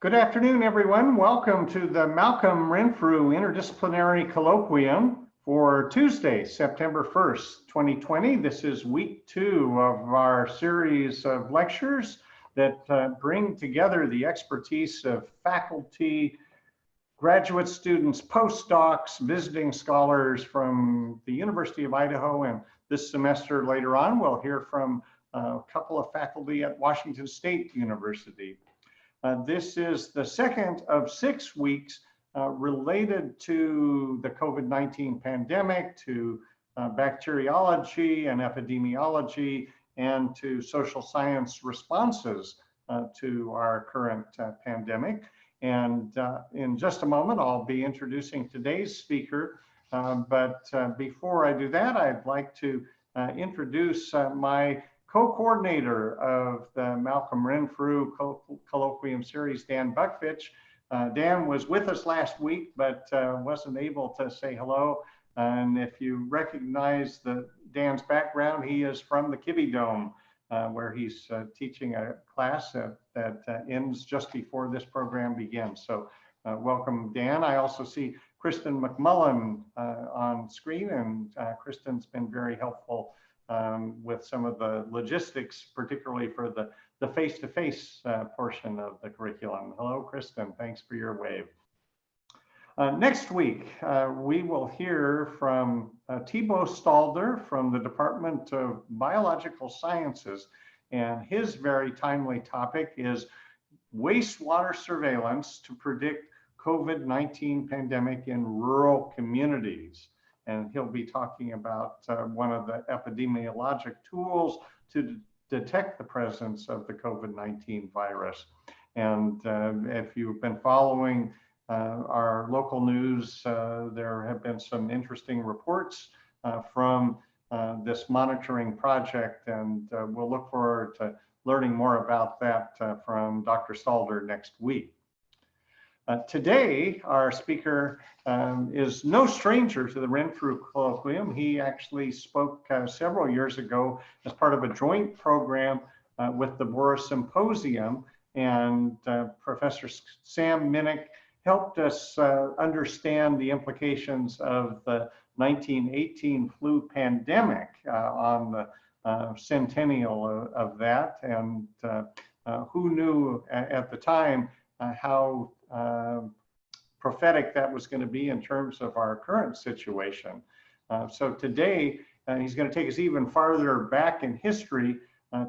Good afternoon, everyone. Welcome to the Malcolm Renfrew Interdisciplinary Colloquium for Tuesday, September 1st, 2020. This is week 2 of our series of lectures that bring together the expertise of faculty, graduate students, postdocs, visiting scholars from the University of Idaho, and this semester later on, we'll hear from a couple of faculty at Washington State University. This is the second of 6 weeks related to the COVID-19 pandemic, to bacteriology and epidemiology, and to social science responses to our current pandemic. And in just a moment, I'll be introducing today's speaker. But before I do that, I'd like to introduce my co-coordinator of the Malcolm Renfrew Colloquium Series, Dan Buckfitch. Dan was with us last week, but wasn't able to say hello. And if you recognize Dan's background, he is from the Kibbe Dome, where he's teaching a class that ends just before this program begins. So welcome, Dan. I also see Kristen McMullen on screen, and Kristen's been very helpful with some of the logistics, particularly for the face-to-face portion of the curriculum. Hello, Kristen, thanks for your wave. Next week, we will hear from Thibaut Stalder from the Department of Biological Sciences, and his very timely topic is wastewater surveillance to predict COVID-19 pandemic in rural communities. And he'll be talking about one of the epidemiologic tools to detect the presence of the COVID-19 virus. And if you've been following our local news, there have been some interesting reports from this monitoring project, and we'll look forward to learning more about that from Dr. Stalder next week. Today, our speaker is no stranger to the Renfrew Colloquium. He actually spoke several years ago as part of a joint program with the Boris Symposium, and Professor Sam Minnich helped us understand the implications of the 1918 flu pandemic on the centennial of that, and who knew at the time how prophetic that was going to be in terms of our current situation. So today, he's going to take us even farther back in history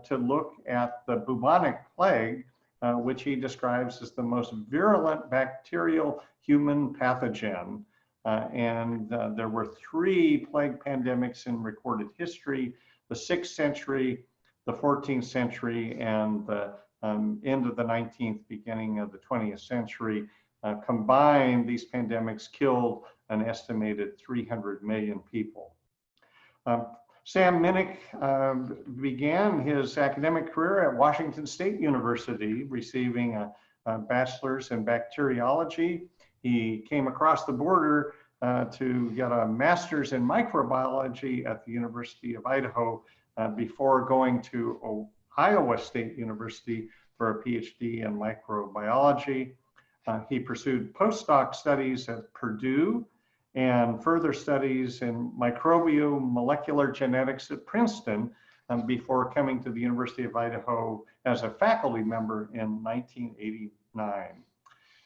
to look at the bubonic plague, which he describes as the most virulent bacterial human pathogen. And there were 3 plague pandemics in recorded history: the 6th century, the 14th century, and the end of the 19th, beginning of the 20th century. Combined, these pandemics killed an estimated 300 million people. Sam Minnich began his academic career at Washington State University, receiving a bachelor's in bacteriology. He came across the border to get a master's in microbiology at the University of Idaho before going to Iowa State University for a PhD in microbiology. He pursued postdoc studies at Purdue and further studies in microbial molecular genetics at Princeton before coming to the University of Idaho as a faculty member in 1989.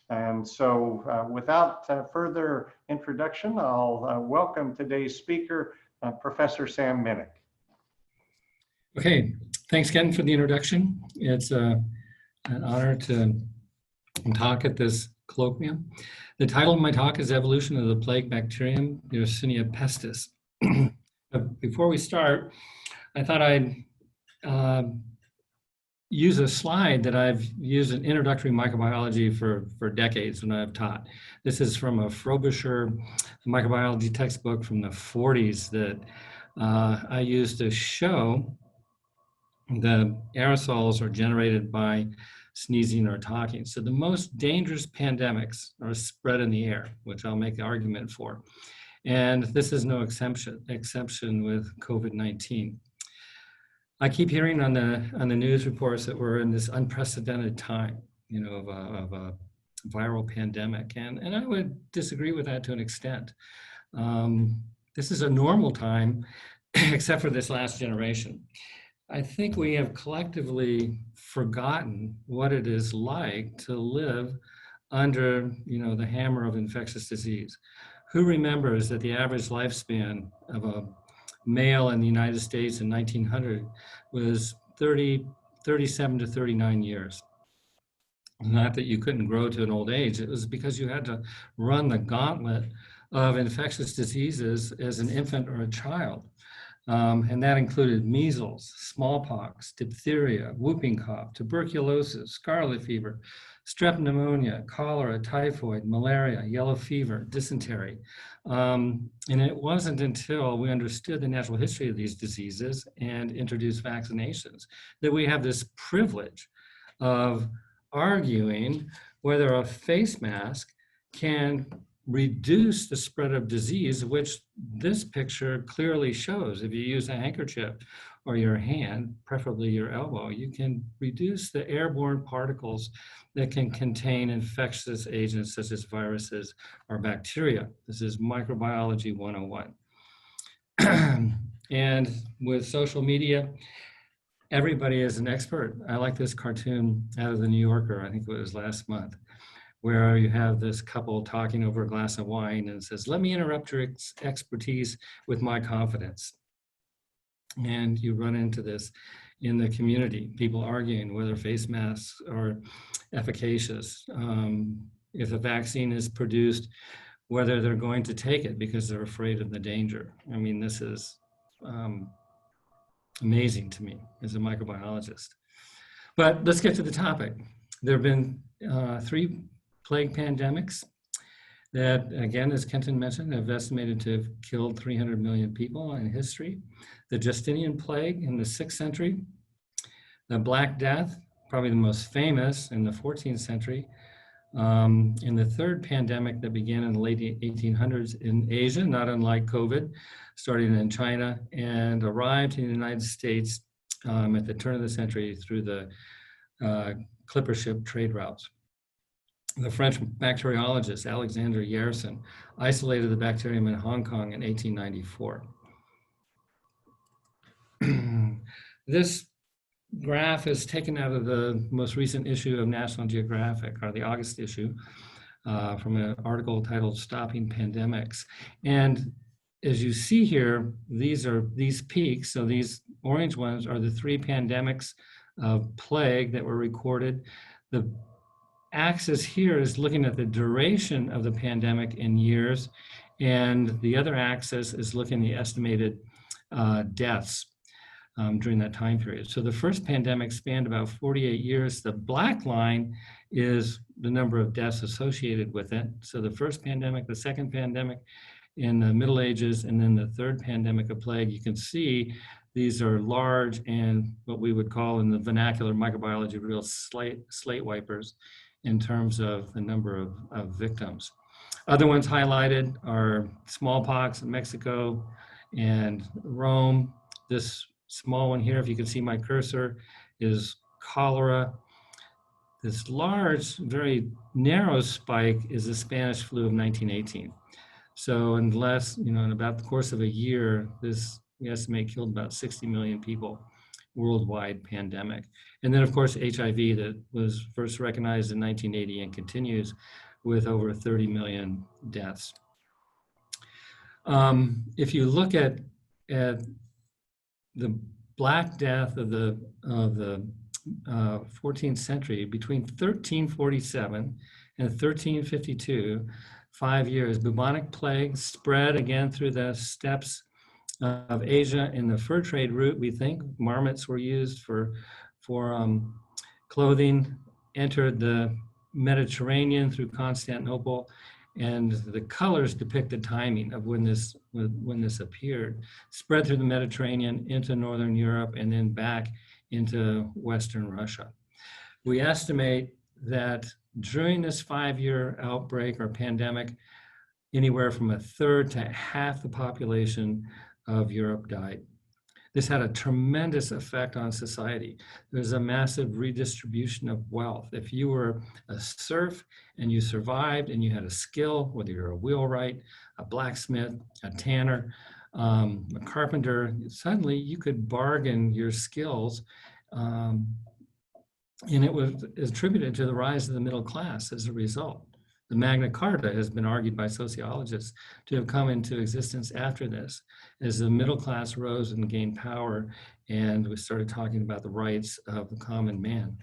And so without further introduction, I'll welcome today's speaker, Professor Sam Minnich. Okay, thanks again for the introduction. It's an honor to talk at this colloquium. The title of my talk is Evolution of the Plague Bacterium, Yersinia pestis. Before we start, I thought I'd use a slide that I've used in introductory microbiology for decades when I've taught. This is from a Frobisher microbiology textbook from the 40s that I used to show the aerosols are generated by sneezing or talking. So the most dangerous pandemics are spread in the air, which I'll make an argument for. And this is no exception with COVID-19. I keep hearing on the news reports that we're in this unprecedented time. of a viral pandemic. And I would disagree with that to an extent. This is a normal time, except for this last generation. I think we have collectively forgotten what it is like to live under, the hammer of infectious disease. Who remembers that the average lifespan of a male in the United States in 1900 was 37 to 39 years? Not that you couldn't grow to an old age, it was because you had to run the gauntlet of infectious diseases as an infant or a child. And that included measles, smallpox, diphtheria, whooping cough, tuberculosis, scarlet fever, strep pneumonia, cholera, typhoid, malaria, yellow fever, dysentery. And it wasn't until we understood the natural history of these diseases and introduced vaccinations that we have this privilege of arguing whether a face mask can reduce the spread of disease, which this picture clearly shows. If you use a handkerchief or your hand, preferably your elbow, you can reduce the airborne particles that can contain infectious agents such as viruses or bacteria. This is microbiology 101. And with social media, everybody is an expert. I like this cartoon out of the New Yorker, I think it was last month, where you have this couple talking over a glass of wine and it says, "Let me interrupt your expertise with my confidence." And you run into this in the community, people arguing whether face masks are efficacious, if a vaccine is produced, whether they're going to take it because they're afraid of the danger. I mean, this is amazing to me as a microbiologist. But let's get to the topic. There have been 3 plague pandemics that, again, as Kenton mentioned, have estimated to have killed 300 million people in history. The Justinian plague in the 6th century, the Black Death, probably the most famous in the 14th century, and the 3rd pandemic that began in the late 1800s in Asia, not unlike COVID, starting in China and arrived in the United States at the turn of the century through the clipper ship trade routes. The French bacteriologist Alexander Yersin isolated the bacterium in Hong Kong in 1894. This graph is taken out of the most recent issue of National Geographic, or the August issue, from an article titled "Stopping Pandemics." And as you see here, these peaks, so these orange ones are the 3 pandemics of plague that were recorded. The axis here is looking at the duration of the pandemic in years, and the other axis is looking at the estimated deaths during that time period. So the first pandemic spanned about 48 years. The black line is the number of deaths associated with it. So the first pandemic, the second pandemic in the Middle Ages, and then the 3rd pandemic of plague. You can see these are large and what we would call in the vernacular microbiology real slate wipers in terms of the number of victims. Other ones highlighted are smallpox in Mexico and Rome. This small one here, if you can see my cursor, is cholera. This large, very narrow spike is the Spanish flu of 1918. So in about the course of a year, this, we estimate, killed about 60 million people, worldwide pandemic. And then of course, HIV that was first recognized in 1980 and continues with over 30 million deaths. If you look at the Black Death of the 14th century, between 1347 and 1352, 5 years, bubonic plague spread again through the steppes of Asia in the fur trade route. We think marmots were used for clothing, entered the Mediterranean through Constantinople, and the colors depict the timing of when this appeared. Spread through the Mediterranean into Northern Europe and then back into Western Russia. We estimate that during this 5-year outbreak or pandemic, anywhere from 1/3 to half the population of Europe died. This had a tremendous effect on society. There's a massive redistribution of wealth. If you were a serf and you survived and you had a skill, whether you're a wheelwright, a blacksmith, a tanner, a carpenter, suddenly you could bargain your skills. And it was attributed to the rise of the middle class as a result. The Magna Carta has been argued by sociologists to have come into existence after this, as the middle class rose and gained power, and we started talking about the rights of the common man.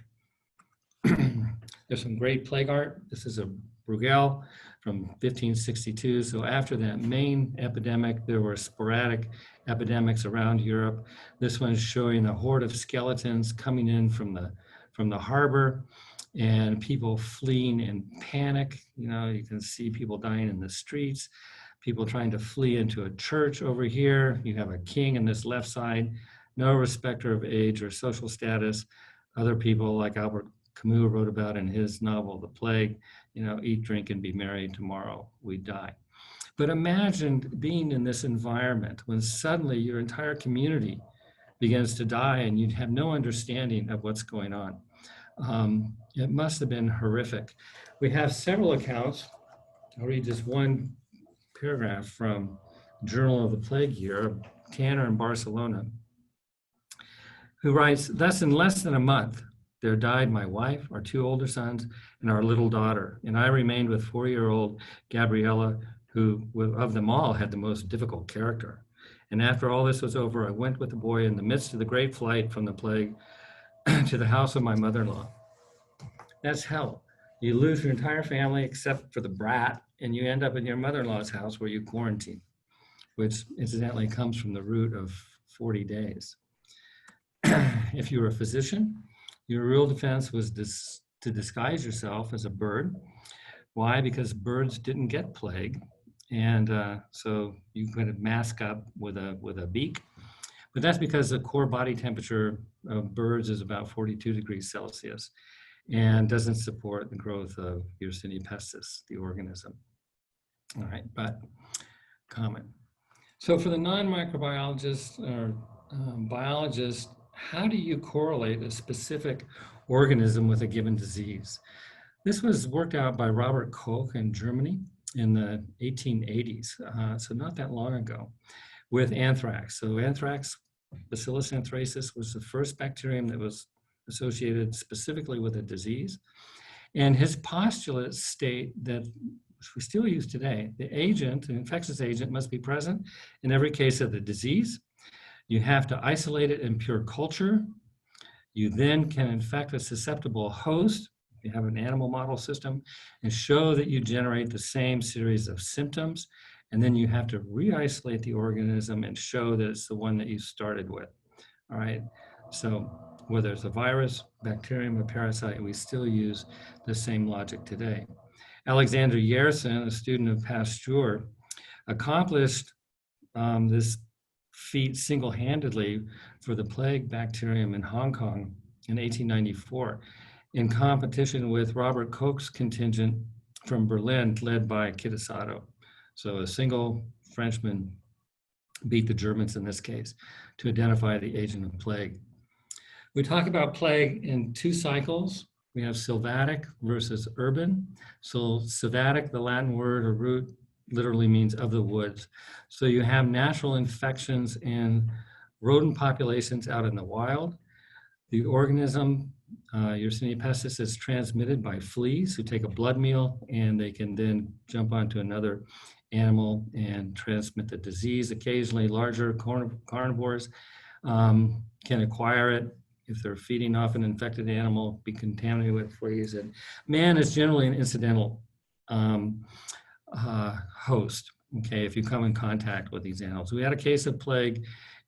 There's some great plague art. This is a Bruegel from 1562. So after that main epidemic, there were sporadic epidemics around Europe. This one's showing a horde of skeletons coming in from the harbor, and people fleeing in panic. You know, you can see people dying in the streets, people trying to flee into a church over here. You have a king in this left side, no respecter of age or social status. Other people like Albert Camus wrote about in his novel, The Plague, you know, eat, drink, and be merry, tomorrow we die. But imagine being in this environment when suddenly your entire community begins to die and you have no understanding of what's going on. It must have been horrific. We have several accounts. I'll read just one paragraph from Journal of the Plague Year, a tanner in Barcelona, who writes, "Thus in less than a month, there died my wife, our two older sons, and our little daughter. And I remained with 4-year-old Gabriella, who of them all had the most difficult character. And after all this was over, I went with the boy in the midst of the great flight from the plague to the house of my mother-in-law." That's hell. You lose your entire family except for the brat, and you end up in your mother-in-law's house where you quarantine, which incidentally comes from the root of 40 days. If you were a physician, your real defense was to disguise yourself as a bird. Why? Because birds didn't get plague. And so you could mask up with a beak. But that's because the core body temperature of birds is about 42 degrees Celsius and doesn't support the growth of Yersinia pestis, the organism. All right, but comment. So for the non-microbiologist or biologist, how do you correlate a specific organism with a given disease? This was worked out by Robert Koch in Germany in the 1880s, so not that long ago, with anthrax. So anthrax, Bacillus anthracis, was the first bacterium that was associated specifically with a disease. And his postulates state that, which we still use today, the agent, an infectious agent, must be present in every case of the disease. You have to isolate it in pure culture. You then can infect a susceptible host. You have an animal model system and show that you generate the same series of symptoms. And then you have to re-isolate the organism and show that it's the one that you started with. All right. So whether it's a virus, bacterium, or parasite, we still use the same logic today. Alexander Yersin, a student of Pasteur, accomplished this feat single-handedly for the plague bacterium in Hong Kong in 1894 in competition with Robert Koch's contingent from Berlin led by Kitasato. So a single Frenchman beat the Germans in this case to identify the agent of plague. We talk about plague in two cycles. We have sylvatic versus urban. So sylvatic, the Latin word or root, literally means of the woods. So you have natural infections in rodent populations out in the wild. The organism, Yersinia pestis, is transmitted by fleas who take a blood meal and they can then jump onto another animal and transmit the disease. Occasionally larger carnivores can acquire it if they're feeding off an infected animal, be contaminated with fleas. And man is generally an incidental host, okay, if you come in contact with these animals. We had a case of plague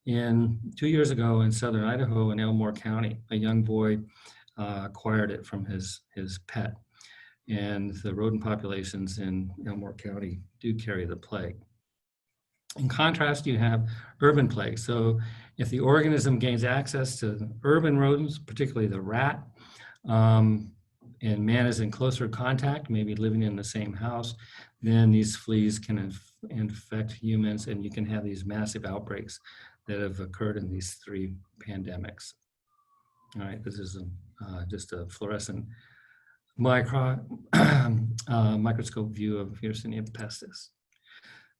2 years ago in southern Idaho in Elmore County. A young boy acquired it from his pet. And the rodent populations in Elmore County do carry the plague. In contrast, you have urban plague. So if the organism gains access to urban rodents, particularly the rat, and man is in closer contact, maybe living in the same house, then these fleas can infect humans and you can have these massive outbreaks that have occurred in these 3 pandemics. All right, this is just a fluorescent microscope view of Yersinia pestis.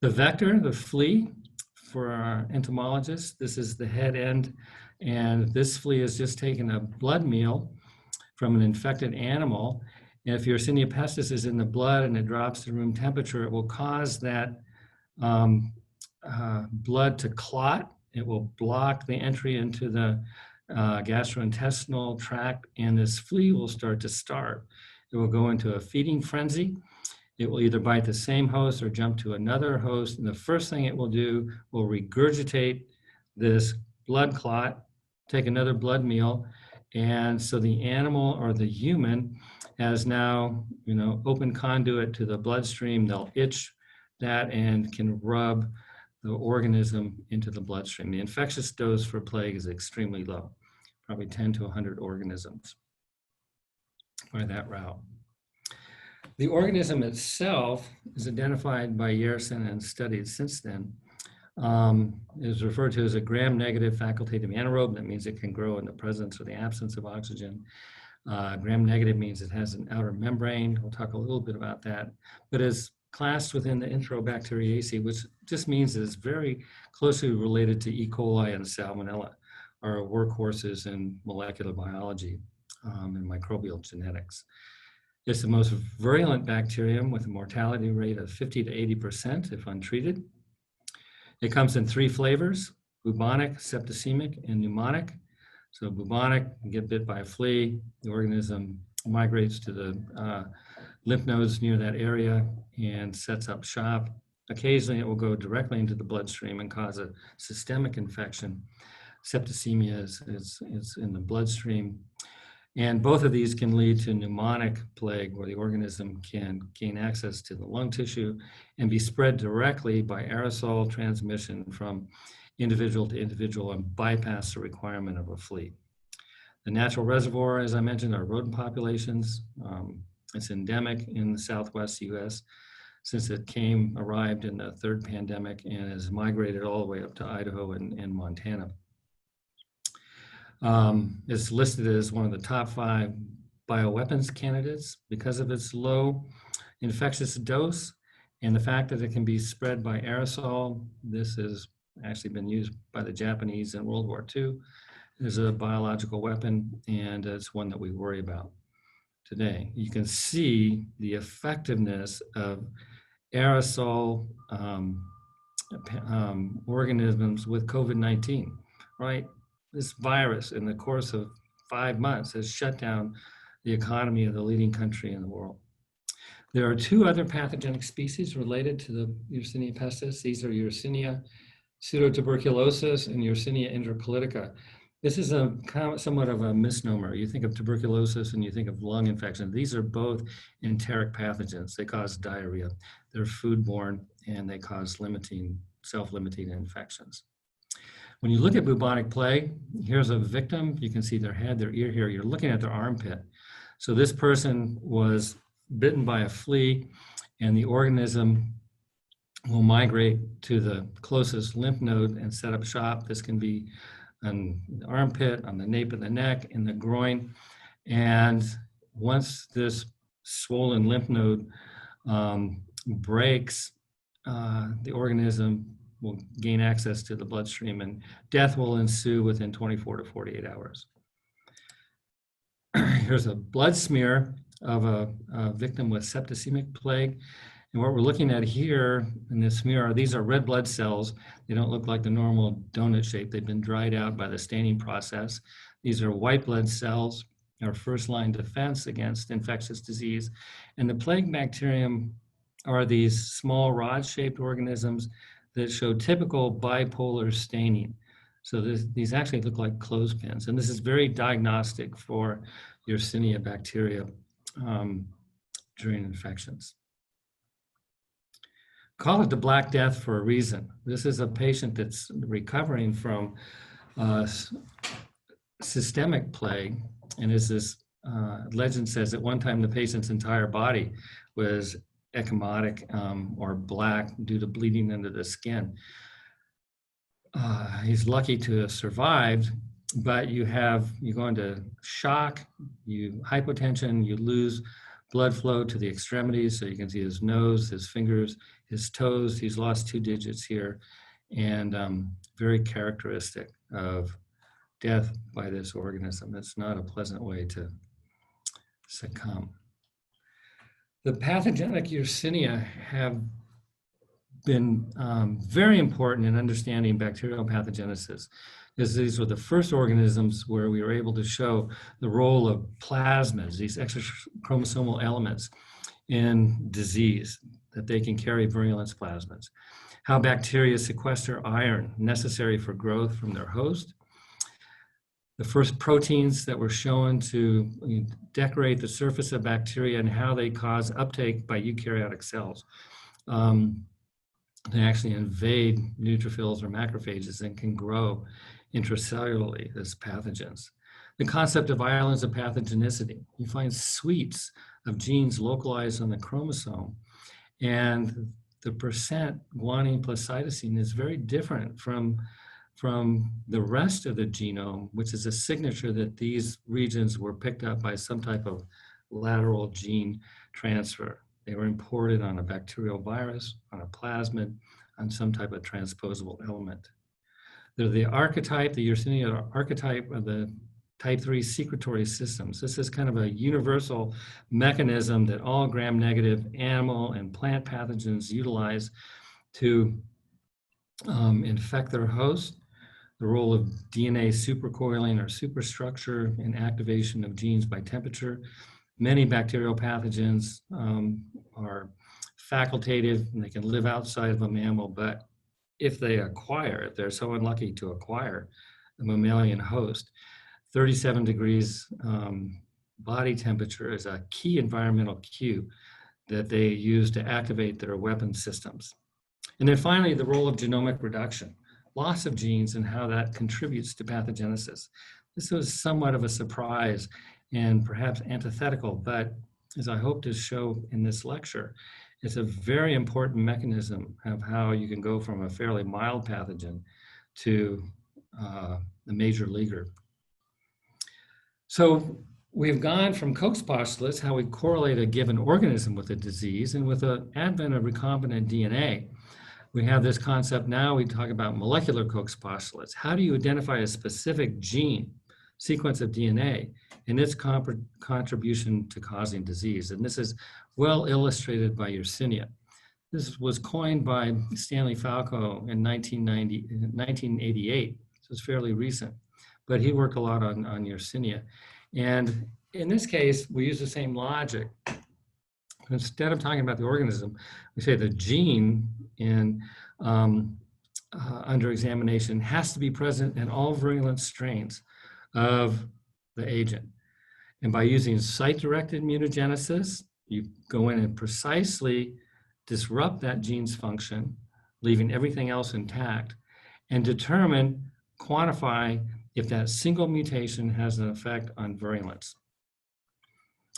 The vector, the flea, for our entomologists, this is the head end, and this flea has just taken a blood meal from an infected animal. And if Yersinia pestis is in the blood and it drops to room temperature, it will cause that blood to clot. It will block the entry into the gastrointestinal tract, and this flea will start to starve. It will go into a feeding frenzy. It will either bite the same host or jump to another host, and the first thing it will do will regurgitate this blood clot, take another blood meal, and so the animal or the human has now, open conduit to the bloodstream. They'll itch that and can rub the organism into the bloodstream. The infectious dose for plague is extremely low, probably 10 to 100 organisms by that route. The organism itself is identified by Yersin and studied since then. Is referred to as a gram-negative facultative anaerobe. That means it can grow in the presence or the absence of oxygen. Gram-negative means it has an outer membrane. We'll talk a little bit about that. But is classed within the Enterobacteriaceae, which just means it's very closely related to E. coli and Salmonella, our workhorses in molecular biology and microbial genetics. It's the most virulent bacterium with a mortality rate of 50 to 80% if untreated. It comes in 3 flavors: bubonic, septicemic, and pneumonic. So bubonic, you get bit by a flea, the organism migrates to the lymph nodes near that area and sets up shop. Occasionally it will go directly into the bloodstream and cause a systemic infection. Septicemia is in the bloodstream. And both of these can lead to pneumonic plague, where the organism can gain access to the lung tissue and be spread directly by aerosol transmission from individual to individual and bypass the requirement of a flea. The natural reservoir, as I mentioned, are rodent populations. It's endemic in the Southwest US since it arrived in the 3rd pandemic and has migrated all the way up to Idaho and Montana. It's listed as one of the top 5 bioweapons candidates because of its low infectious dose and the fact that it can be spread by aerosol. This has actually been used by the Japanese in World War II as a biological weapon, and it's one that we worry about today. You can see the effectiveness of aerosol organisms with COVID-19, right? This virus, in the course of 5 months, has shut down the economy of the leading country in the world. There are 2 other pathogenic species related to the Yersinia pestis. These are Yersinia pseudotuberculosis and Yersinia enterocolitica. This is somewhat of a misnomer. You think of tuberculosis and you think of lung infection. These are both enteric pathogens. They cause diarrhea. They're foodborne and they cause self-limiting infections. When you look at bubonic plague, here's a victim. You can see their head, their ear here. You're looking at their armpit. So this person was bitten by a flea, and the organism will migrate to the closest lymph node and set up shop. This can be on the armpit, on the nape of the neck, in the groin. And once this swollen lymph node breaks, the organism will gain access to the bloodstream and death will ensue within 24 to 48 hours. Here's a blood smear of a victim with septicemic plague. And what we're looking at here in this smear, these are red blood cells. They don't look like the normal donut shape. They've been dried out by the staining process. These are white blood cells, our first line defense against infectious disease. And the plague bacterium are these small rod-shaped organisms that show typical bipolar staining. So these actually look like clothespins. And this is very diagnostic for Yersinia bacteria during infections. Call it the Black Death for a reason. This is a patient that's recovering from systemic plague. And as this legend says, at one time the patient's entire body was ecchymotic or black due to bleeding under the skin. he's lucky to have survived, but you go into shock, hypotension, you lose blood flow to the extremities. So you can see his nose, his fingers, his toes. He's lost 2 digits here, and very characteristic of death by this organism. It's not a pleasant way to succumb. The pathogenic Yersinia have been very important in understanding bacterial pathogenesis, because these were the first organisms where we were able to show the role of plasmids, these extra chromosomal elements in disease, that they can carry virulence plasmids, how bacteria sequester iron necessary for growth from their host, the first proteins that were shown to decorate the surface of bacteria and how they cause uptake by eukaryotic cells. They actually invade neutrophils or macrophages and can grow intracellularly as pathogens. The concept of islands of pathogenicity. You find suites of genes localized on the chromosome, and the percent guanine plus cytosine is very different from the rest of the genome, which is a signature that these regions were picked up by some type of lateral gene transfer. They were imported on a bacterial virus, on a plasmid, on some type of transposable element. They're the archetype, the Yersinia archetype of the type 3 secretory systems. This is kind of a universal mechanism that all gram-negative animal and plant pathogens utilize to infect their host. The role of DNA supercoiling or superstructure in activation of genes by temperature. Many bacterial pathogens are facultative and they can live outside of a mammal, but if they're so unlucky to acquire a mammalian host, 37 degrees body temperature is a key environmental cue that they use to activate their weapon systems. And then finally, the role of genomic reduction, loss of genes and how that contributes to pathogenesis. This was somewhat of a surprise and perhaps antithetical, but as I hope to show in this lecture, it's a very important mechanism of how you can go from a fairly mild pathogen to a major leaguer. So we've gone from Koch's postulates, how we correlate a given organism with a disease, and with the advent of recombinant DNA, we have this concept now, we talk about molecular Koch's postulates. How do you identify a specific gene, sequence of DNA, and its contribution to causing disease? And this is well illustrated by Yersinia. This was coined by Stanley Falco in 1988, so it's fairly recent, but he worked a lot on Yersinia. And in this case, we use the same logic. Instead of talking about the organism, we say the gene under examination has to be present in all virulent strains of the agent. And by using site-directed mutagenesis, you go in and precisely disrupt that gene's function, leaving everything else intact, and determine, quantify if that single mutation has an effect on virulence.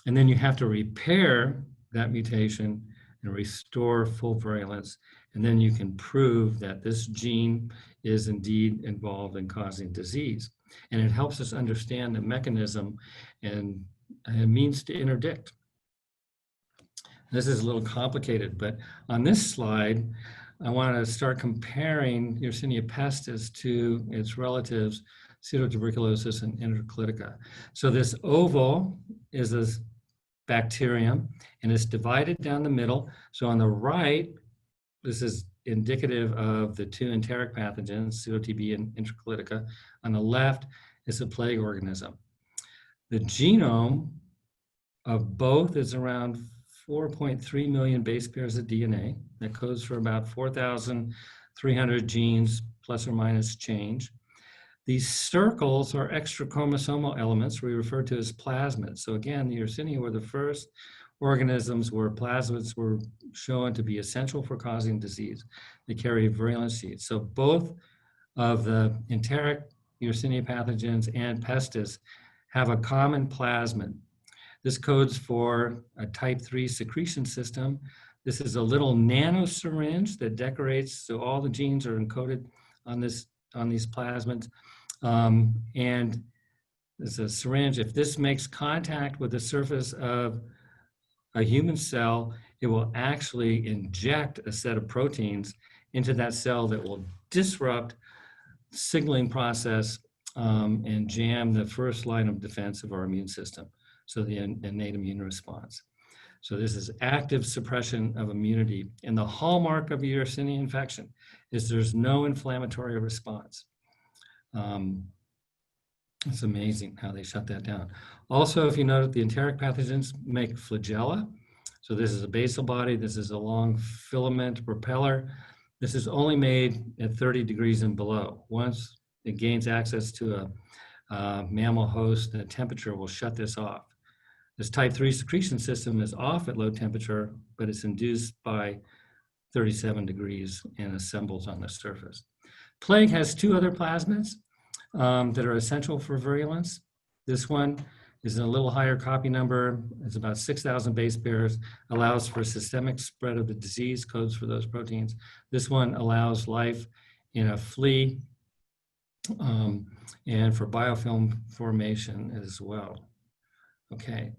And then you have to repair that mutation and restore full virulence. And then you can prove that this gene is indeed involved in causing disease. And it helps us understand the mechanism and means to interdict. This is a little complicated, but on this slide, I want to start comparing Yersinia pestis to its relatives, pseudotuberculosis and enterocolitica. So this oval is a bacterium, and it's divided down the middle. So on the right, this is indicative of the 2 enteric pathogens, pseudo-TB and enterocolitica. On the left is a plague organism. The genome of both is around 4.3 million base pairs of DNA. That codes for about 4,300 genes, plus or minus change. These circles are extra chromosomal elements we refer to as plasmids. So again, the Yersinia were the first organisms where plasmids were shown to be essential for causing disease. They carry virulent seeds. So both of the enteric Yersinia pathogens and pestis have a common plasmid. This codes for a type 3 secretion system. This is a little nano syringe that decorates, so all the genes are encoded on this on these plasmids. And there's a syringe. If this makes contact with the surface of a human cell, it will actually inject a set of proteins into that cell that will disrupt the signaling process and jam the first line of defense of our immune system, so the innate immune response. So this is active suppression of immunity. And the hallmark of a Yersinia infection is there's no inflammatory response. It's amazing how they shut that down. Also, if you note, the enteric pathogens make flagella. So this is a basal body. This is a long filament repeller. This is only made at 30 degrees and below. Once it gains access to a mammal host, the temperature will shut this off. This type 3 secretion system is off at low temperature, but it's induced by 37 degrees and assembles on the surface. Plague has two other plasmids that are essential for virulence. This one is a little higher copy number. It's about 6,000 base pairs, allows for systemic spread of the disease, codes for those proteins. This one allows life in a flea and for biofilm formation as well. Okay.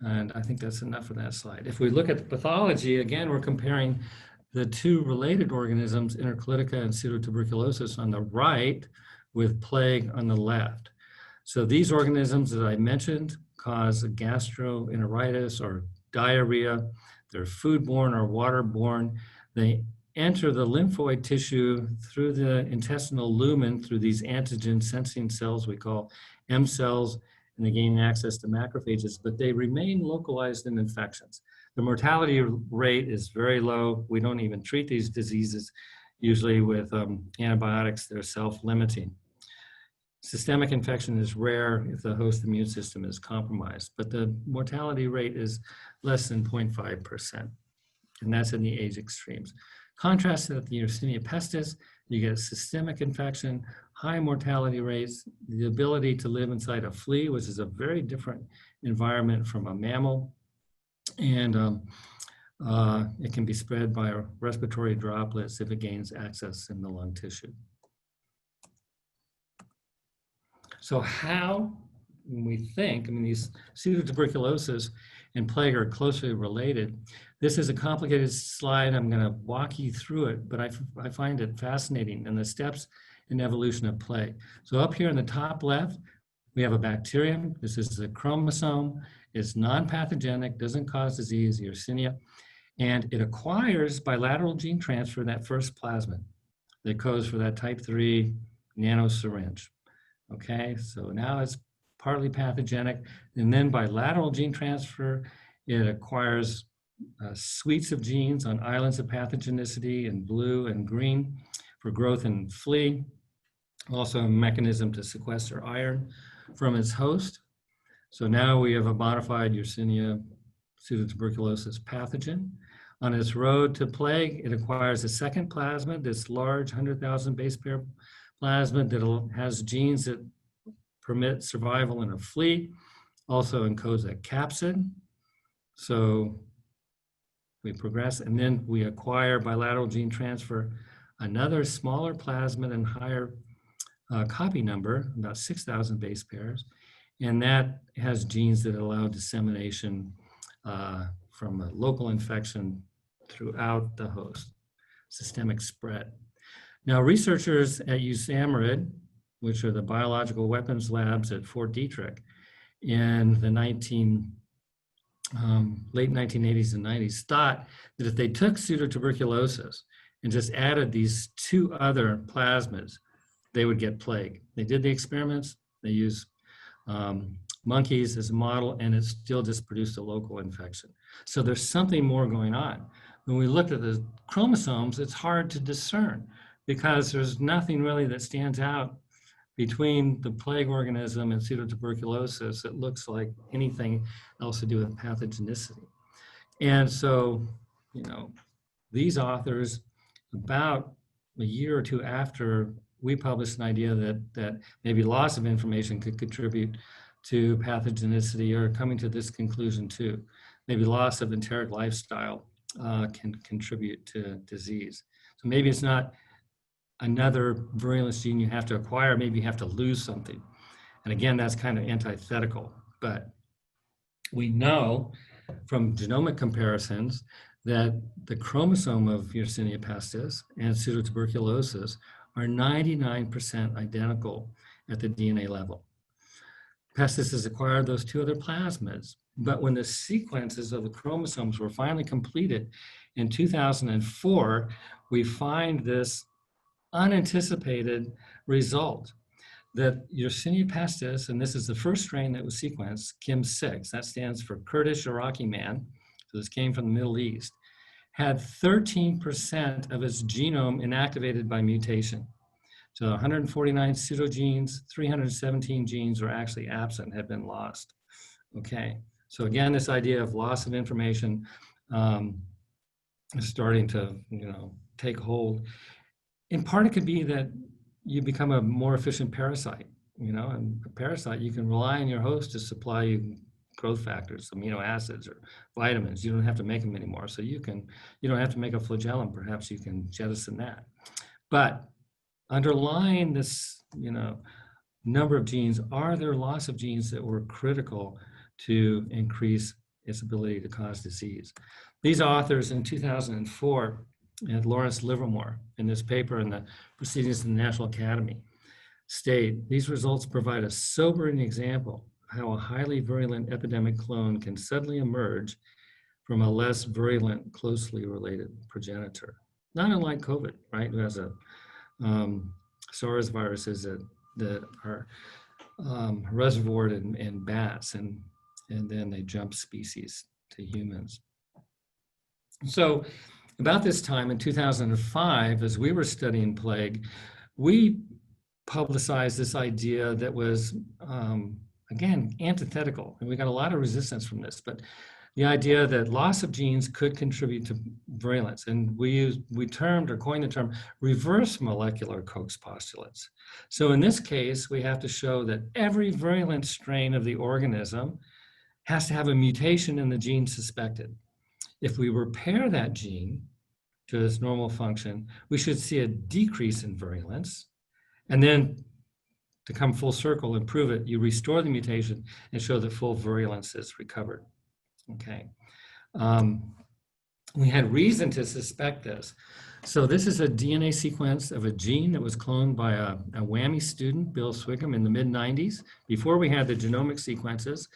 And I think that's enough for that slide. If we look at the pathology, again, we're comparing the two related organisms, Intercolitica and pseudotuberculosis on the right with plague on the left. So these organisms that I mentioned cause gastroenteritis or diarrhea. They're foodborne or waterborne. They enter the lymphoid tissue through the intestinal lumen through these antigen sensing cells we call M cells, and they gain access to macrophages, but they remain localized in infections. The mortality rate is very low. We don't even treat these diseases usually with antibiotics. They're self-limiting. Systemic infection is rare if the host immune system is compromised, but the mortality rate is less than 0.5%, and that's in the age extremes. Contrast to the Yersinia pestis, you get systemic infection, high mortality rates, the ability to live inside a flea, which is a very different environment from a mammal, and it can be spread by respiratory droplets if it gains access in the lung tissue. So how, when we think, these pseudotuberculosis and plague are closely related. This is a complicated slide. I'm going to walk you through it, but I find it fascinating and the steps in evolution of plague. So up here in the top left, we have a bacterium. This is a chromosome. It's non-pathogenic, doesn't cause disease, Yersinia, and it acquires bilateral gene transfer that first plasmid that codes for that type 3 nanosyringe. Okay, so now it's partly pathogenic, and then by lateral gene transfer, it acquires suites of genes on islands of pathogenicity in blue and green for growth in flea, also a mechanism to sequester iron from its host. So now we have a modified Yersinia pseudotuberculosis pathogen. On its road to plague, it acquires a second plasmid, this large 100,000 base pair plasmid that has genes that permit survival in a flea, also encodes a capsid. So we progress, and then we acquire bilateral gene transfer, another smaller plasmid and higher copy number, about 6,000 base pairs, and that has genes that allow dissemination from a local infection throughout the host, systemic spread. Now, researchers at USAMRIID, which are the biological weapons labs at Fort Detrick, in the late 1980s and 90s, thought that if they took pseudotuberculosis and just added these two other plasmids, they would get plague. They did the experiments, they used monkeys as a model, and it still just produced a local infection. So there's something more going on. When we looked at the chromosomes, it's hard to discern because there's nothing really that stands out between the plague organism and pseudotuberculosis. It looks like anything else to do with pathogenicity. And so, these authors, about a year or two after we published an idea that maybe loss of information could contribute to pathogenicity, or coming to this conclusion too. Maybe loss of enteric lifestyle can contribute to disease. So maybe it's not another virulence gene you have to acquire, maybe you have to lose something. And again, that's kind of antithetical, but we know from genomic comparisons that the chromosome of Yersinia pestis and pseudotuberculosis are 99% identical at the DNA level. Pestis has acquired those two other plasmids, but when the sequences of the chromosomes were finally completed in 2004, we find this unanticipated result that Yersinia pestis, and this is the first strain that was sequenced, Kim6, that stands for Kurdish Iraqi man, so this came from the Middle East, had 13% of its genome inactivated by mutation. So 149 pseudogenes, 317 genes were actually absent, had been lost. Okay, so again, this idea of loss of information is starting to, take hold. In part, it could be that you become a more efficient parasite, and a parasite, you can rely on your host to supply you growth factors, amino acids or vitamins. You don't have to make them anymore. So you don't have to make a flagellum. Perhaps you can jettison that. But underlying this, number of genes, are there loss of genes that were critical to increase its ability to cause disease? These authors in 2004, and Lawrence Livermore, in this paper in the Proceedings of the National Academy, state these results provide a sobering example of how a highly virulent epidemic clone can suddenly emerge from a less virulent, closely related progenitor. Not unlike COVID, right? Who has a SARS viruses that are reservoired in bats, and then they jump species to humans. So about this time in 2005, as we were studying plague, we publicized this idea that was, again, antithetical. And we got a lot of resistance from this, but the idea that loss of genes could contribute to virulence. And we termed or coined the term reverse molecular Koch's postulates. So in this case, we have to show that every virulent strain of the organism has to have a mutation in the gene suspected. If we repair that gene to its normal function, we should see a decrease in virulence. And then to come full circle and prove it, you restore the mutation and show that full virulence is recovered. Okay. We had reason to suspect this. So this is a DNA sequence of a gene that was cloned by a WAMI student, Bill Swickham, in the mid-90s, before we had the genomic sequences.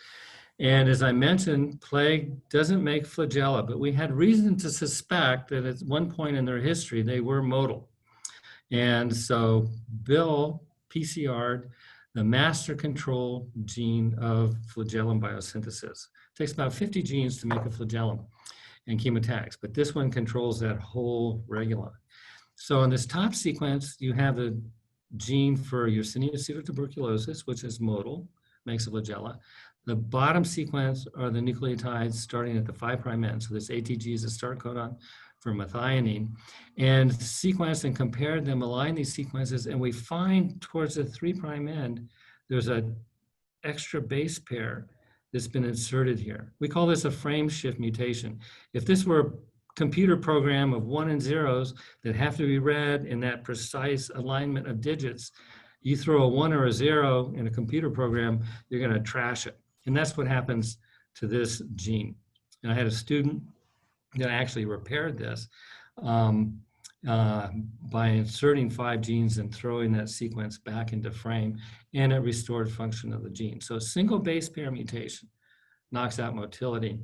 And as I mentioned, plague doesn't make flagella, but we had reason to suspect that at one point in their history, they were motile. And so Bill PCR'd the master control gene of flagellum biosynthesis. It takes about 50 genes to make a flagellum and chemotax, but this one controls that whole regulon. So in this top sequence, you have the gene for Yersinia pseudotuberculosis, which is motile, makes a flagella. The bottom sequence are the nucleotides starting at the 5' end. So this ATG is a start codon for methionine. And sequenced and compared them, aligned these sequences, and we find towards the 3' end, there's an extra base pair that's been inserted here. We call this a frame shift mutation. If this were a computer program of 1 and 0s that have to be read in that precise alignment of digits, you throw a 1 or a 0 in a computer program, you're going to trash it. And that's what happens to this gene. And I had a student that actually repaired this by inserting 5 genes and throwing that sequence back into frame, and it restored function of the gene. So a single base pair mutation knocks out motility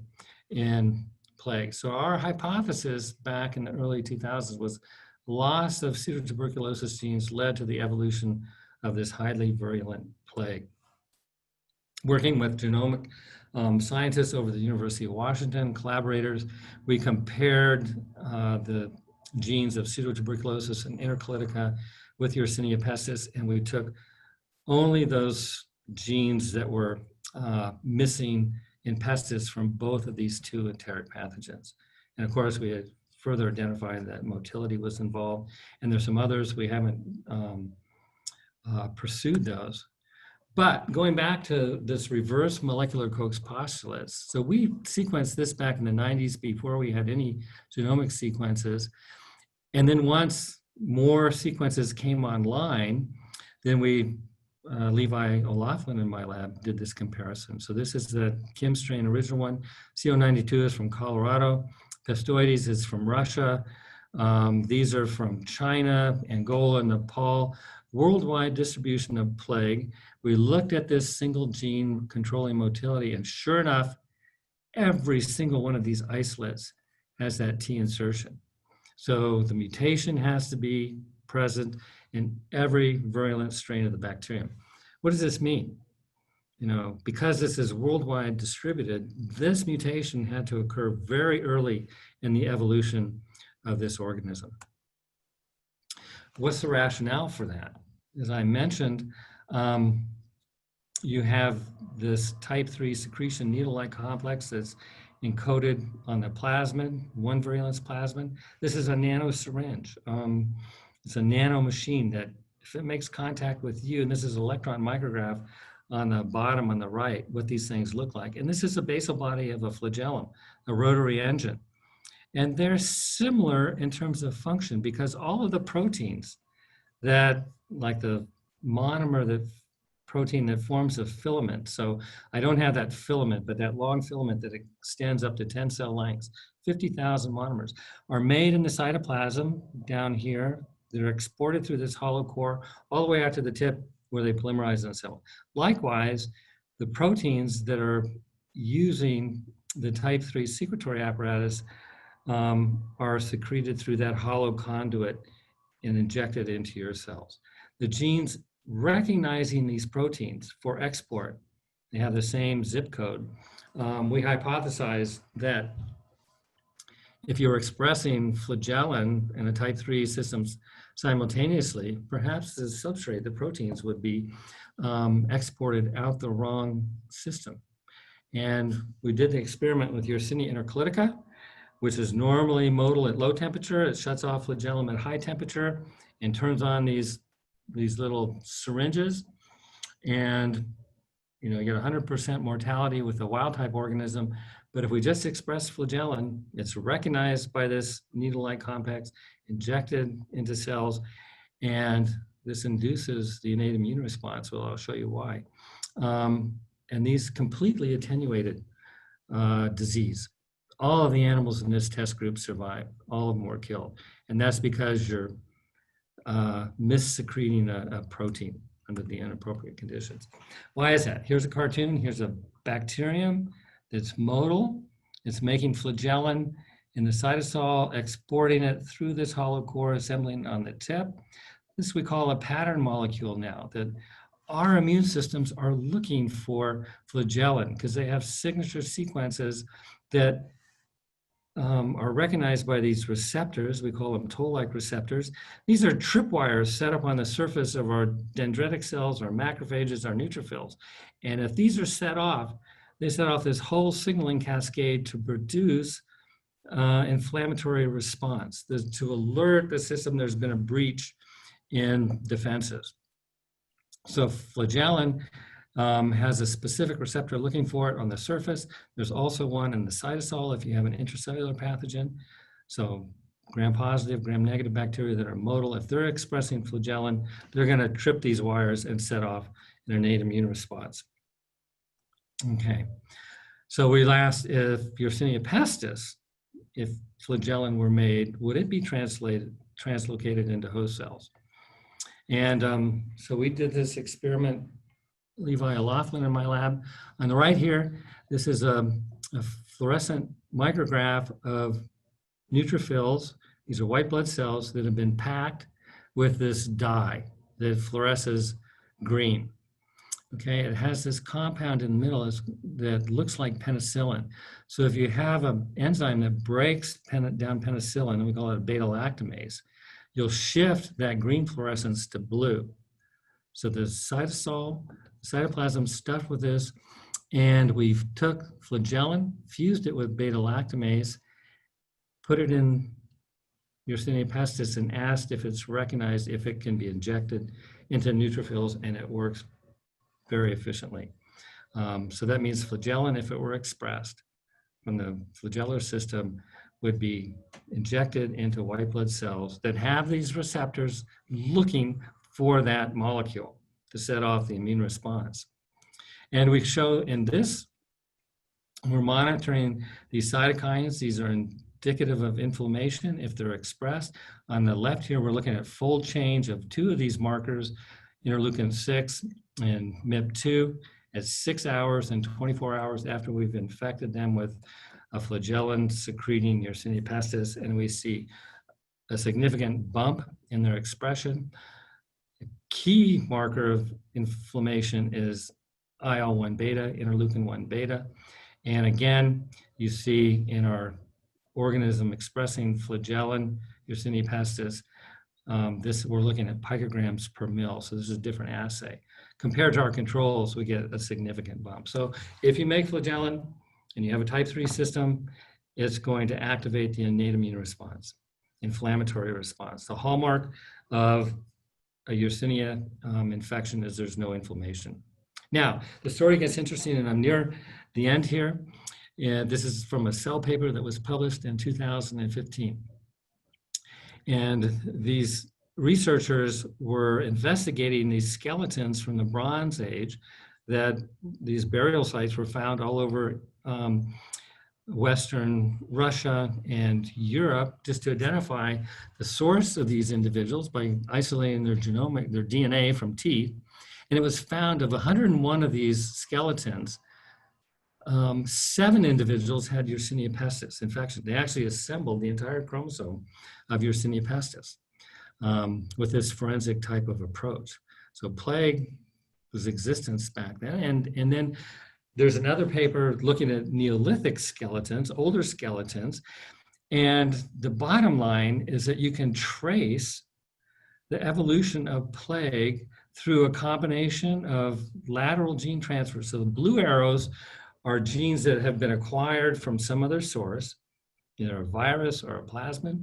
in plague. So our hypothesis back in the early 2000s was loss of pseudotuberculosis genes led to the evolution of this highly virulent plague. Working with genomic scientists over the University of Washington, collaborators, we compared the genes of pseudotuberculosis and intercolitica with Yersinia pestis, and we took only those genes that were missing in pestis from both of these 2 enteric pathogens. And of course, we had further identified that motility was involved, and there's some others we haven't pursued those. But going back to this reverse molecular Koch's postulates, so we sequenced this back in the 90s before we had any genomic sequences. And then once more sequences came online, then Levi O'Loughlin in my lab did this comparison. So this is the Kim strain, original one. CO92 is from Colorado. Pestoides is from Russia. These are from China, Angola, Nepal. Worldwide distribution of plague. We looked at this single gene controlling motility, and sure enough, every single one of these isolates has that T insertion. So the mutation has to be present in every virulent strain of the bacterium. What does this mean? You know, because this is worldwide distributed, this mutation had to occur very early in the evolution of this organism. What's the rationale for that? As I mentioned, you have this type 3 secretion needle-like complex that's encoded on the plasmid, one virulence plasmid. This is a nano syringe. It's a nano machine that if it makes contact with you, and this is electron micrograph on the bottom on the right, what these things look like. And this is the basal body of a flagellum, a rotary engine. And they're similar in terms of function because all of the proteins that, like the monomer, the protein that forms a filament. So I don't have that filament, but that long filament that extends up to 10 cell lengths, 50,000 monomers, are made in the cytoplasm down here. They're exported through this hollow core all the way out to the tip where they polymerize in the cell. Likewise, the proteins that are using the type 3 secretory apparatus are secreted through that hollow conduit and injected into your cells. The genes recognizing these proteins for export, they have the same zip code. We hypothesize that if you're expressing flagellin and a type 3 systems simultaneously, perhaps the substrate, the proteins, would be exported out the wrong system. And we did the experiment with Yersinia intercalitica, which is normally motile at low temperature. It shuts off flagellum at high temperature and turns on these little syringes. And you know, you get 100% mortality with a wild type organism. But if we just express flagellin, it's recognized by this needle-like complex, injected into cells, and this induces the innate immune response. Well, I'll show you why. And these completely attenuated disease. All of the animals in this test group survived. All of them were killed. And that's because you're mis-secreting a protein under the inappropriate conditions. Why is that? Here's a cartoon. Here's a bacterium that's motile. It's making flagellin in the cytosol, exporting it through this hollow core, assembling on the tip. This we call a pattern molecule now, that our immune systems are looking for flagellin because they have signature sequences that are recognized by these receptors. We call them toll-like receptors. These are tripwires set up on the surface of our dendritic cells, our macrophages, our neutrophils. And if these are set off, they set off this whole signaling cascade to produce inflammatory response, to alert the system there's been a breach in defenses. So flagellin has a specific receptor looking for it on the surface. There's also one in the cytosol if you have an intracellular pathogen. So gram-positive, gram-negative bacteria that are motile, if they're expressing flagellin, they're going to trip these wires and set off an innate immune response. Okay, so we asked if Yersinia pestis, if flagellin were made, would it be translocated into host cells? And so we did this experiment, Levi O'Loughlin in my lab. On the right here, this is a fluorescent micrograph of neutrophils. These are white blood cells that have been packed with this dye that fluoresces green. Okay, it has this compound in the middle that looks like penicillin. So if you have an enzyme that breaks down penicillin, and we call it a beta-lactamase, you'll shift that green fluorescence to blue. So the cytoplasm stuffed with this, and we took flagellin, fused it with beta-lactamase, put it in Yersinia pestis, and asked if it's recognized, if it can be injected into neutrophils, and it works very efficiently. So that means flagellin, if it were expressed from the flagellar system, would be injected into white blood cells that have these receptors looking for that molecule to set off the immune response. And we show in this, we're monitoring these cytokines. These are indicative of inflammation if they're expressed. On the left here, we're looking at fold change of two of these markers, interleukin-6 and MIP2, at 6 hours and 24 hours after we've infected them with a flagellin secreting Yersinia pestis, and we see a significant bump in their expression. A key marker of inflammation is IL-1 beta, interleukin-1 beta. And again, you see in our organism expressing flagellin, Yersinia pestis, we're looking at picograms per mil. So this is a different assay. Compared to our controls, we get a significant bump. So if you make flagellin and you have a type 3 system, it's going to activate the innate immune response, inflammatory response. The hallmark of a Yersinia infection is there's no inflammation. Now, the story gets interesting, and I'm near the end here. And this is from a Cell paper that was published in 2015. And these researchers were investigating these skeletons from the Bronze Age, that these burial sites were found all over Western Russia and Europe, just to identify the source of these individuals by isolating their genomic, their DNA from teeth. And it was found of 101 of these skeletons, 7 individuals had Yersinia pestis infection. They actually assembled the entire chromosome of Yersinia pestis with this forensic type of approach. So plague was existence back then. And then there's another paper looking at Neolithic skeletons, older skeletons. And the bottom line is that you can trace the evolution of plague through a combination of lateral gene transfer. So the blue arrows are genes that have been acquired from some other source, either a virus or a plasmid.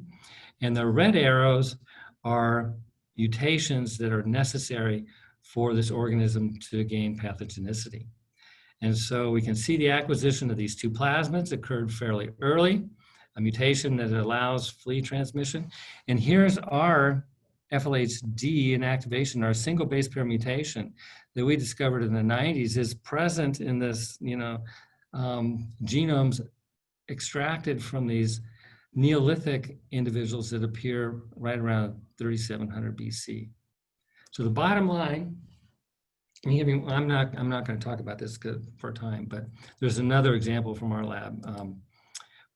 And the red arrows are mutations that are necessary for this organism to gain pathogenicity. And so we can see the acquisition of these 2 plasmids occurred fairly early, a mutation that allows flea transmission. And here's our FLHD inactivation, our single base pair mutation that we discovered in the 90s is present in this, genomes extracted from these Neolithic individuals that appear right around 3700 BC. So the bottom line, I'm not going to talk about this for time, but there's another example from our lab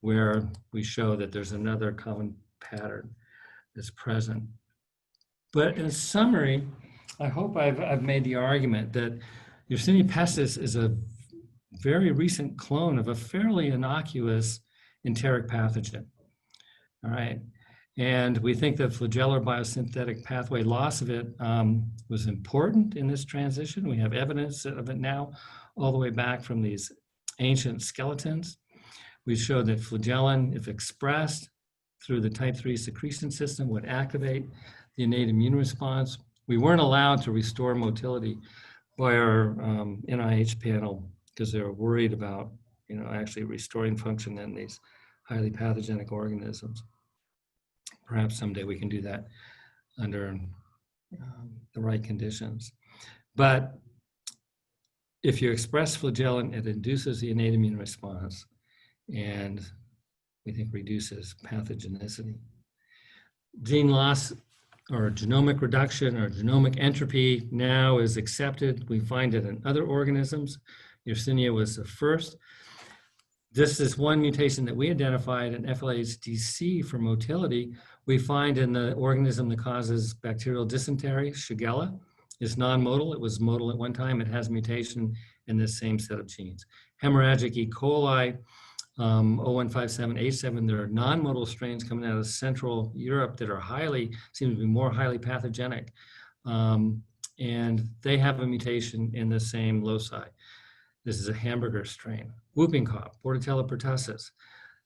where we show that there's another common pattern that's present. But in summary, I hope I've made the argument that Yersinia pestis is a very recent clone of a fairly innocuous enteric pathogen. All right. And we think that flagellar biosynthetic pathway loss of it was important in this transition. We have evidence of it now all the way back from these ancient skeletons. We showed that flagellin, if expressed through the type 3 secretion system, would activate the innate immune response. We weren't allowed to restore motility by our NIH panel because they were worried about, actually restoring function in these highly pathogenic organisms. Perhaps someday we can do that under the right conditions. But if you express flagellin, it induces the innate immune response, and we think reduces pathogenicity. Gene loss or genomic reduction or genomic entropy now is accepted. We find it in other organisms. Yersinia was the first. This is one mutation that we identified in FLHDC for motility. We find in the organism that causes bacterial dysentery, Shigella, is non-motile. It was motile at one time. It has mutation in this same set of genes. Hemorrhagic E. coli, 0157H7, there are non-motile strains coming out of Central Europe that are seem to be more highly pathogenic. And they have a mutation in the same loci. This is a hamburger strain. Whooping cough, Bordetella pertussis,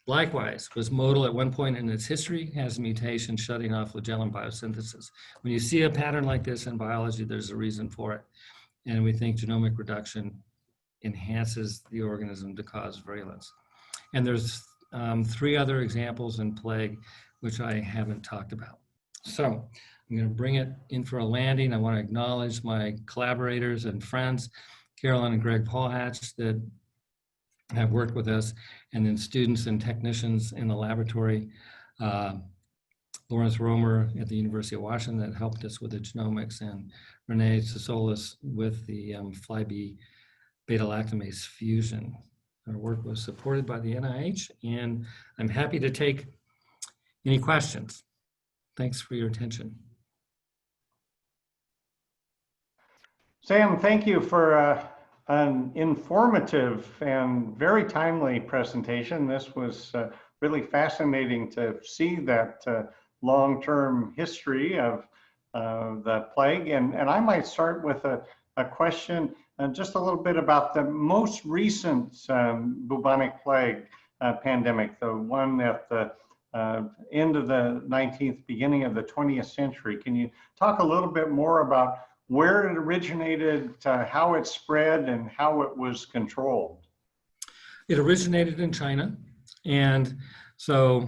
likewise was motile at one point in its history, has a mutation shutting off flagellin biosynthesis. When you see a pattern like this in biology, there's a reason for it. And we think genomic reduction enhances the organism to cause virulence. And there's three other examples in plague, which I haven't talked about. So I'm going to bring it in for a landing. I want to acknowledge my collaborators and friends, Carolyn and Greg Paulhatch, that have worked with us, and then students and technicians in the laboratory. Lawrence Romer at the University of Washington that helped us with the genomics, and Renee Sasolis with the fly bee beta-lactamase fusion. Our work was supported by the NIH, and I'm happy to take any questions. Thanks for your attention. Sam, thank you for an informative and very timely presentation. This was really fascinating to see that long-term history of the plague. And I might start with a question just a little bit about the most recent bubonic plague pandemic, the one at the end of the 19th, beginning of the 20th century. Can you talk a little bit more about where it originated, how it spread, and how it was controlled? It originated in China, and so,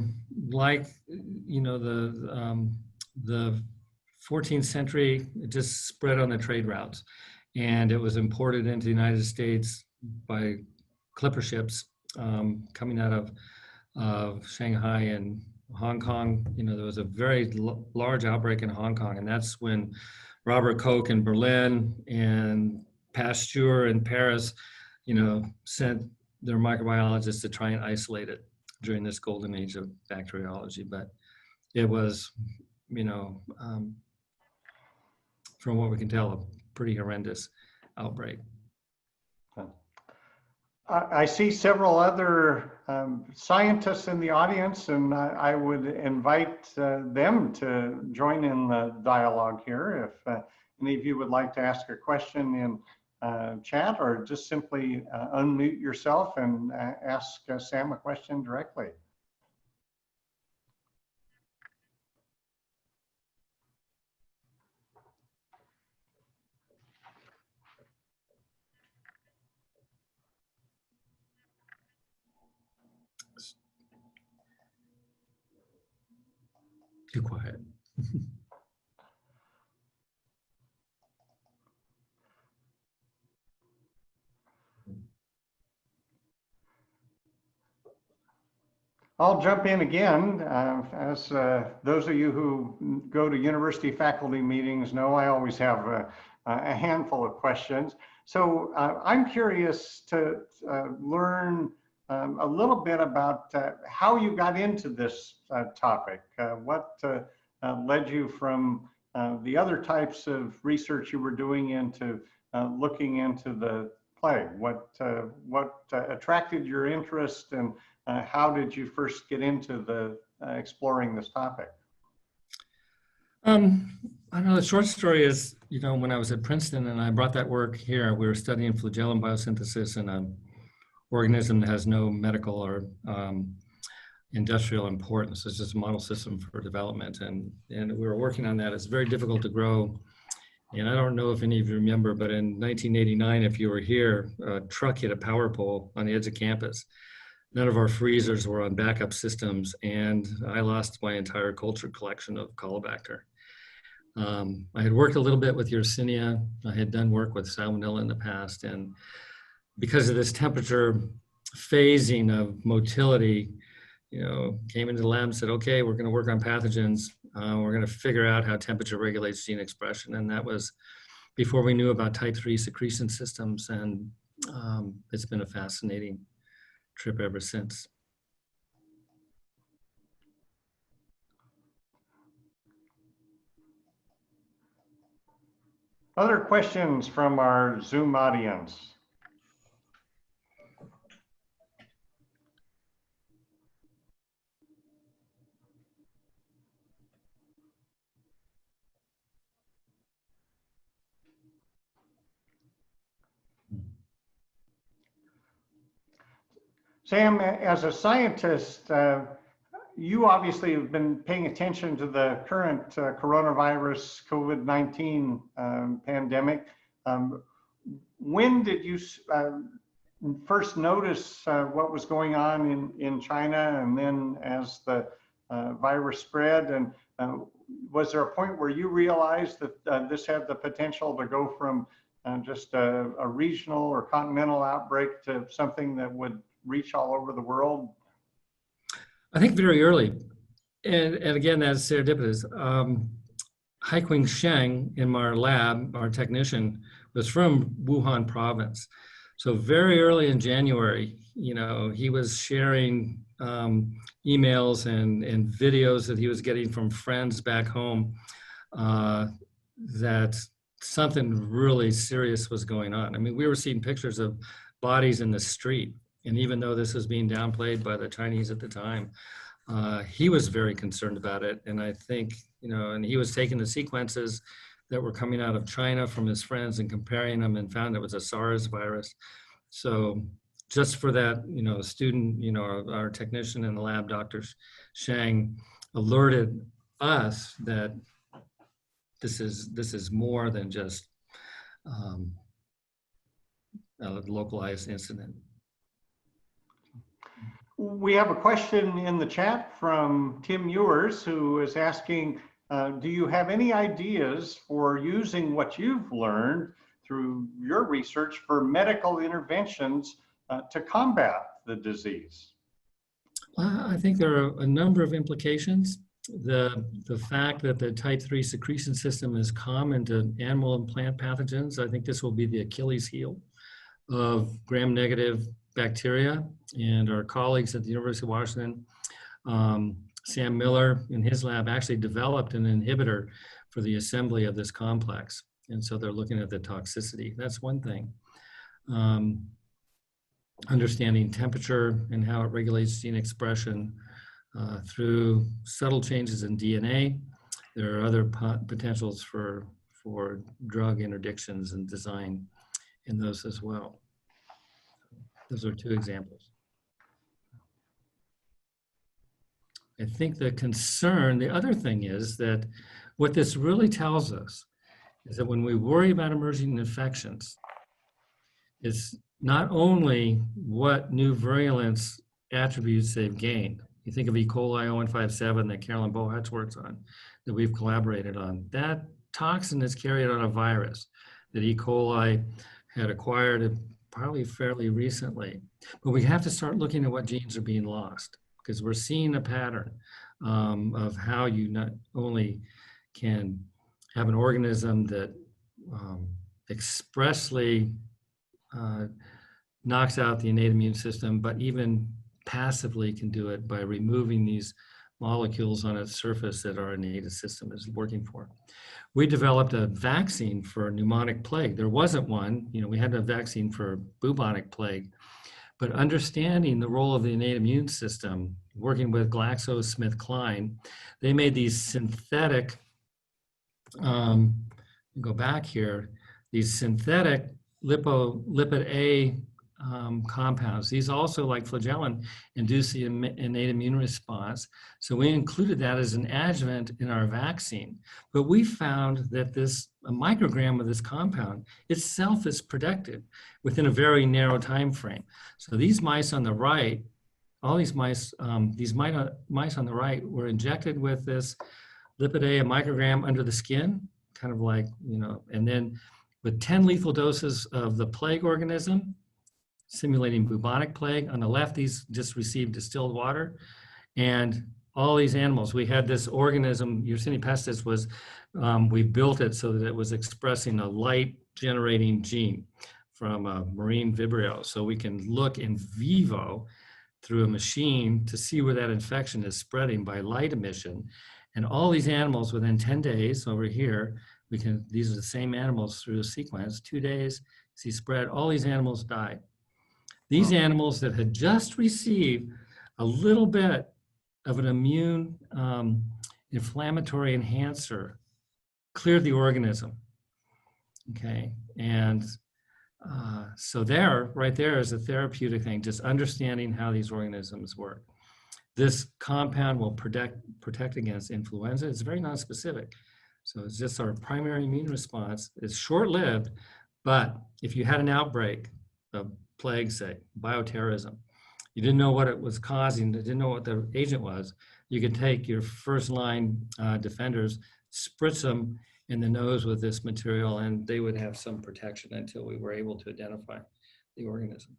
like, you know, the 14th century, it just spread on the trade routes, and it was imported into the United States by clipper ships coming out of Shanghai and Hong Kong. You know, there was a very large outbreak in Hong Kong, and that's when Robert Koch in Berlin and Pasteur in Paris, you know, sent their microbiologists to try and isolate it during this golden age of bacteriology. But it was, you know, from what we can tell, a pretty horrendous outbreak. I see several other scientists in the audience, and I would invite them to join in the dialogue here. If any of you would like to ask a question in chat, or just simply unmute yourself and ask Sam a question directly. Too quiet. I'll jump in again. As those of you who go to university faculty meetings know, I always have a handful of questions. So I'm curious to learn a little bit about how you got into this topic. What led you from the other types of research you were doing into looking into the plague? What attracted your interest, and how did you first get into the exploring this topic? I don't know, the short story is, you know, when I was at Princeton and I brought that work here, we were studying flagellin biosynthesis in an organism that has no medical or industrial importance. It's just a model system for development. And we were working on that. It's very difficult to grow. And I don't know if any of you remember, but in 1989, if you were here, a truck hit a power pole on the edge of campus. None of our freezers were on backup systems, and I lost my entire culture collection of Colobacter. I had worked a little bit with Yersinia. I had done work with Salmonella in the past, and because of this temperature phasing of motility, you know, came into the lab and said, okay, we're going to work on pathogens. We're going to figure out how temperature regulates gene expression. And that was before we knew about type 3 secretion systems. And it's been a fascinating trip ever since. Other questions from our Zoom audience? Sam, as a scientist, you obviously have been paying attention to the current coronavirus COVID-19 pandemic. When did you first notice what was going on in China, and then as the virus spread? And was there a point where you realized that this had the potential to go from just a regional or continental outbreak to something that would reach all over the world? I think very early. And again, that's serendipitous. Haiqing Sheng in our lab, our technician, was from Wuhan province. So very early in January, he was sharing emails and videos that he was getting from friends back home that something really serious was going on. I mean, we were seeing pictures of bodies in the street. And even though this was being downplayed by the Chinese at the time, he was very concerned about it. And I think, and he was taking the sequences that were coming out of China from his friends and comparing them and found it was a SARS virus. So just for that, student, our technician in the lab, Dr. Shang, alerted us that this is more than just a localized incident. We have a question in the chat from Tim Ewers, who is asking, do you have any ideas for using what you've learned through your research for medical interventions to combat the disease? I think there are a number of implications. The fact that the type 3 secretion system is common to animal and plant pathogens, I think this will be the Achilles heel of gram-negative bacteria. And our colleagues at the University of Washington, Sam Miller in his lab actually developed an inhibitor for the assembly of this complex. And so they're looking at the toxicity. That's one thing. Understanding temperature and how it regulates gene expression through subtle changes in DNA. There are other potentials for drug interdictions and design in those as well. Those are two examples. I think the other thing is that what this really tells us is that when we worry about emerging infections, it's not only what new virulence attributes they've gained. You think of E. coli 0157 that Carolyn Bohatz works on, that we've collaborated on. That toxin is carried on a virus that E. coli had acquired probably fairly recently. But we have to start looking at what genes are being lost, because we're seeing a pattern of how you not only can have an organism that expressly knocks out the innate immune system, but even passively can do it by removing these molecules on its surface that our innate system is working for. We developed a vaccine for pneumonic plague. There wasn't one, we had a vaccine for bubonic plague, but understanding the role of the innate immune system, working with GlaxoSmithKline, they made these synthetic, go back here, these synthetic lipid A compounds. These also, like flagellin, induce the innate immune response. So we included that as an adjuvant in our vaccine. But we found that a microgram of this compound itself is protected within a very narrow time frame. So these mice on the right, all these mice on the right were injected with this lipid A, a microgram under the skin, kind of like, and then with 10 lethal doses of the plague organism, simulating bubonic plague. On the left, these just received distilled water. And all these animals, we had this organism, Yersinia pestis, we built it so that it was expressing a light generating gene from a marine vibrio. So we can look in vivo through a machine to see where that infection is spreading by light emission. And all these animals within 10 days over here, these are the same animals through a sequence, 2 days, see spread, all these animals died. These animals that had just received a little bit of an immune inflammatory enhancer cleared the organism, okay? And so right there is a therapeutic thing, just understanding how these organisms work. This compound will protect against influenza. It's very nonspecific. So it's just our primary immune response. It's short-lived, but if you had an outbreak of plague, say, bioterrorism. You didn't know what it was causing, you didn't know what the agent was. You could take your first line defenders, spritz them in the nose with this material, and they would have some protection until we were able to identify the organism.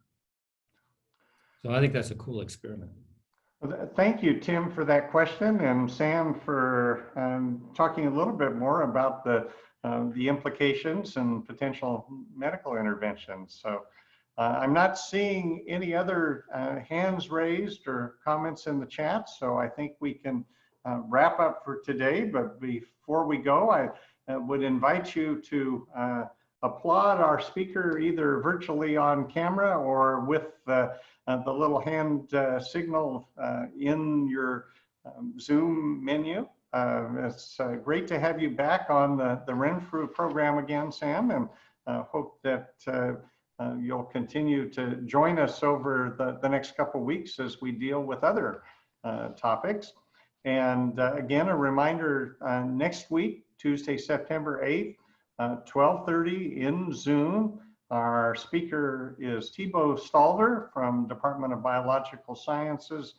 So I think that's a cool experiment. Thank you, Tim, for that question, and Sam for talking a little bit more about the implications and potential medical interventions. So I'm not seeing any other hands raised or comments in the chat, so I think we can wrap up for today. But before we go, I would invite you to applaud our speaker either virtually on camera or with the little hand signal in your Zoom menu. It's great to have you back on the Renfrew program again, Sam, and hope that you'll continue to join us over the next couple of weeks as we deal with other topics. And again, a reminder, next week, Tuesday, September 8th, 12:30 in Zoom. Our speaker is Thibaut Stalver from Department of Biological Sciences,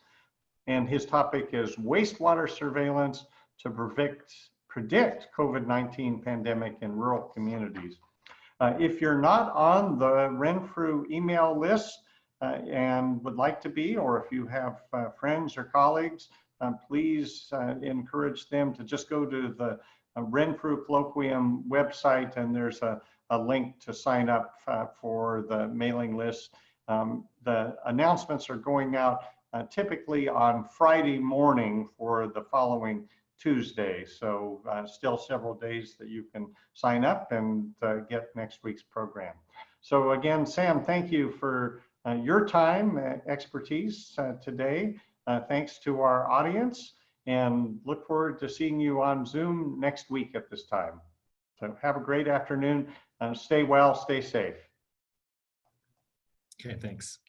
and his topic is wastewater surveillance to predict COVID-19 pandemic in rural communities. If you're not on the Renfrew email list and would like to be, or if you have friends or colleagues, please encourage them to just go to the Renfrew Colloquium website, and there's a link to sign up for the mailing list. The announcements are going out typically on Friday morning for the following Tuesday. So still several days that you can sign up and get next week's program. So again, Sam, thank you for your time, expertise today. Thanks to our audience, and look forward to seeing you on Zoom next week at this time. So have a great afternoon. Stay well, stay safe. Okay, thanks.